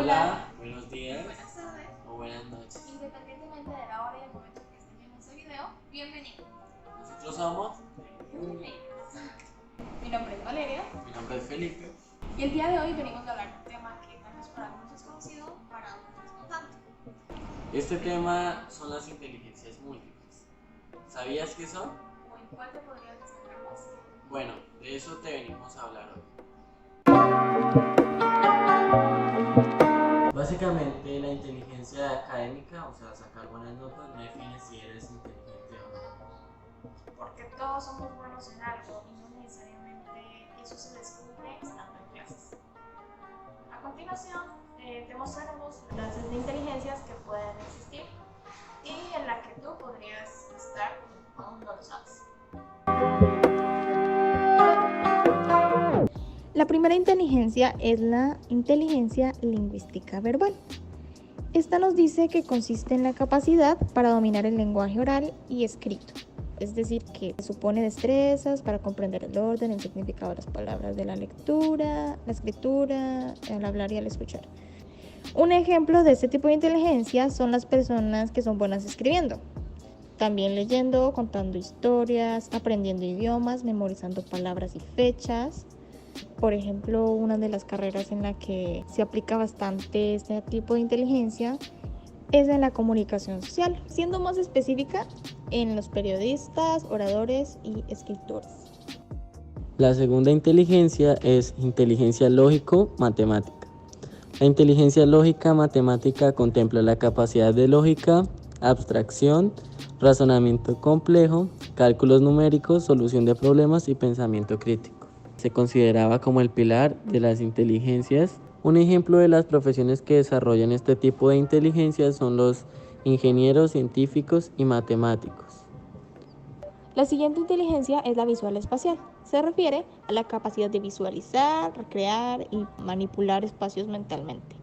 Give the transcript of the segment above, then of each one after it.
Hola, buenos días buenas tardes, o buenas noches. independientemente de la hora y el momento que estén viendo este video, bienvenidos. Nosotros somos, Mi nombre es Valeria mi nombre es Felipe. y el día de hoy venimos a hablar de un tema que tal vez para algunos es conocido, para otros no tanto. Este tema son las inteligencias múltiples. ¿Sabías qué son? ¿O en cuál te podrías destacar más? Bueno, de eso te venimos a hablar hoy. Básicamente la inteligencia académica, o sea, sacar buenas notas, no define si eres inteligente o no. Porque todos somos buenos en algo y no necesariamente eso se descubre estando en clases. A continuación, te mostraremos las clases de inteligencias que pueden existir y en la que tú podrías estar, aún no lo sabes. La primera inteligencia es la inteligencia lingüística verbal. Esta nos dice que consiste en la capacidad para dominar el lenguaje oral y escrito. Es decir, que supone destrezas para comprender el orden, el significado de las palabras de la lectura, la escritura, el hablar y el escuchar. Un ejemplo de este tipo de inteligencia son las personas que son buenas escribiendo. También leyendo, contando historias, aprendiendo idiomas, memorizando palabras y fechas. Por ejemplo, una de las carreras en la que se aplica bastante este tipo de inteligencia es en la comunicación social, siendo más específica en los periodistas, oradores y escritores. La segunda inteligencia es inteligencia lógico-matemática. La inteligencia lógica matemática contempla la capacidad de lógica, abstracción, razonamiento complejo, cálculos numéricos, solución de problemas y pensamiento crítico. Se consideraba como el pilar de las inteligencias. Un ejemplo de las profesiones que desarrollan este tipo de inteligencias son los ingenieros, científicos y matemáticos. La siguiente inteligencia es la visual espacial. Se refiere a la capacidad de visualizar, recrear y manipular espacios mentalmente.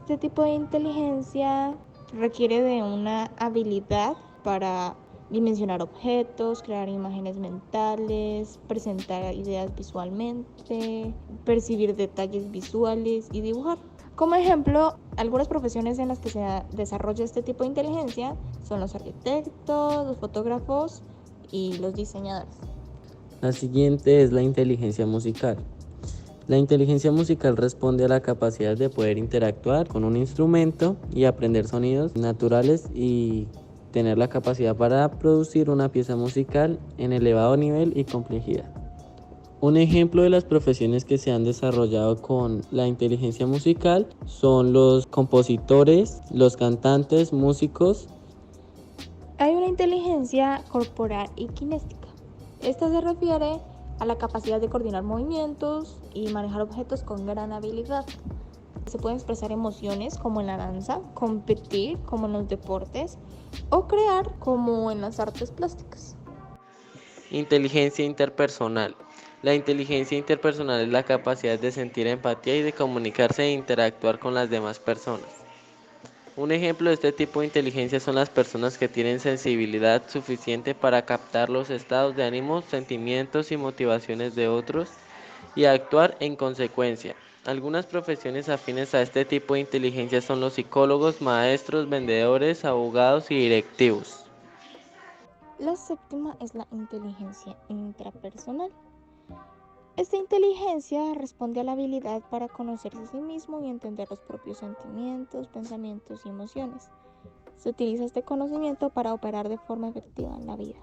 Este tipo de inteligencia requiere de una habilidad para dimensionar objetos, crear imágenes mentales, presentar ideas visualmente, percibir detalles visuales y dibujar. Como ejemplo, algunas profesiones en las que se desarrolla este tipo de inteligencia son los arquitectos, los fotógrafos y los diseñadores. La siguiente es la inteligencia musical. La inteligencia musical responde a la capacidad de poder interactuar con un instrumento y aprender sonidos naturales y tener la capacidad para producir una pieza musical en elevado nivel y complejidad. Un ejemplo de las profesiones que se han desarrollado con la inteligencia musical son los compositores, los cantantes, músicos. Hay una inteligencia corporal y kinestésica. Esta se refiere a la capacidad de coordinar movimientos y manejar objetos con gran habilidad. Se pueden expresar emociones como en la danza, competir como en los deportes o crear como en las artes plásticas. Inteligencia interpersonal. La inteligencia interpersonal es la capacidad de sentir empatía y de comunicarse e interactuar con las demás personas. Un ejemplo de este tipo de inteligencia son las personas que tienen sensibilidad suficiente para captar los estados de ánimo, sentimientos y motivaciones de otros y actuar en consecuencia. Algunas profesiones afines a este tipo de inteligencia son los psicólogos, maestros, vendedores, abogados y directivos. La séptima es la inteligencia intrapersonal. Esta inteligencia responde a la habilidad para conocerse a sí mismo y entender los propios sentimientos, pensamientos y emociones. Se utiliza este conocimiento para operar de forma efectiva en la vida.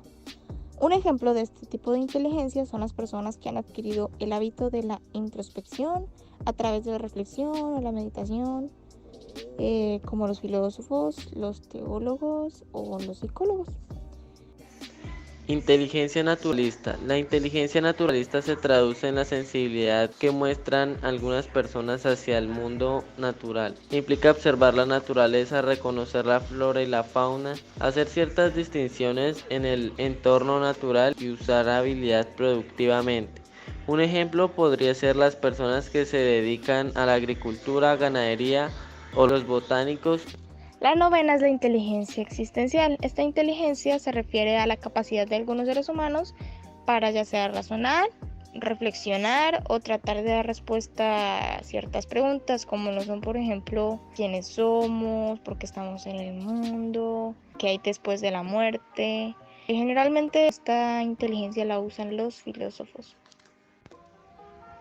Un ejemplo de este tipo de inteligencia son las personas que han adquirido el hábito de la introspección a través de la reflexión o la meditación, como los filósofos, los teólogos o los psicólogos. Inteligencia naturalista. La inteligencia naturalista se traduce en la sensibilidad que muestran algunas personas hacia el mundo natural. Implica observar la naturaleza, reconocer la flora y la fauna, hacer ciertas distinciones en el entorno natural y usar habilidad productivamente. Un ejemplo podría ser las personas que se dedican a la agricultura, ganadería o los botánicos. La novena es la inteligencia existencial. Esta inteligencia se refiere a la capacidad de algunos seres humanos para ya sea razonar, reflexionar o tratar de dar respuesta a ciertas preguntas, como lo son, por ejemplo, quiénes somos, por qué estamos en el mundo, qué hay después de la muerte. Y generalmente esta inteligencia la usan los filósofos.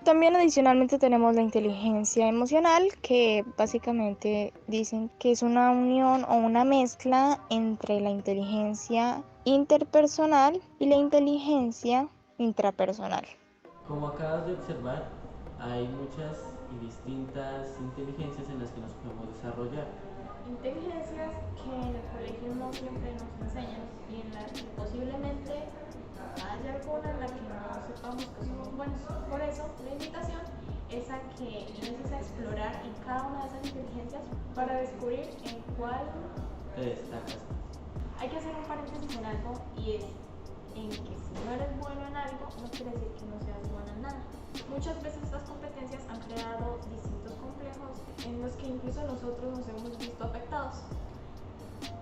También adicionalmente tenemos la inteligencia emocional, que básicamente dicen que es una unión o una mezcla entre la inteligencia interpersonal y la inteligencia intrapersonal. Como acabas de observar, hay muchas y distintas inteligencias en las que nos podemos desarrollar. Inteligencias que en el colegio no siempre nos enseñan y en las que posiblemente haya alguna en la que no sepamos que somos buenos. Por eso, la invitación es a que inicies a explorar en cada una de esas inteligencias para descubrir en cuál Te destacas. hay que hacer un paréntesis en algo, y es en que si no eres bueno en algo, no quiere decir que no seas bueno en nada. Muchas veces estas competencias han creado distintos complejos en los que incluso nosotros nos hemos visto afectados.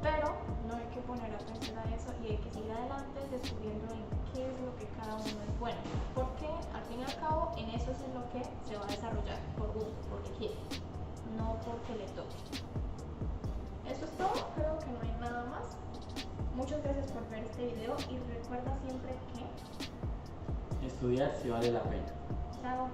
Pero no hay que poner atención a eso y hay que seguir adelante descubriendo en qué es lo que cada uno es bueno. Porque al fin y al cabo en eso es en lo que se va a desarrollar por gusto, porque quiere, no porque le toque. Eso es todo, creo que no hay nada más. Muchas gracias por ver este video y recuerda siempre que Estudiar si vale la pena. chao.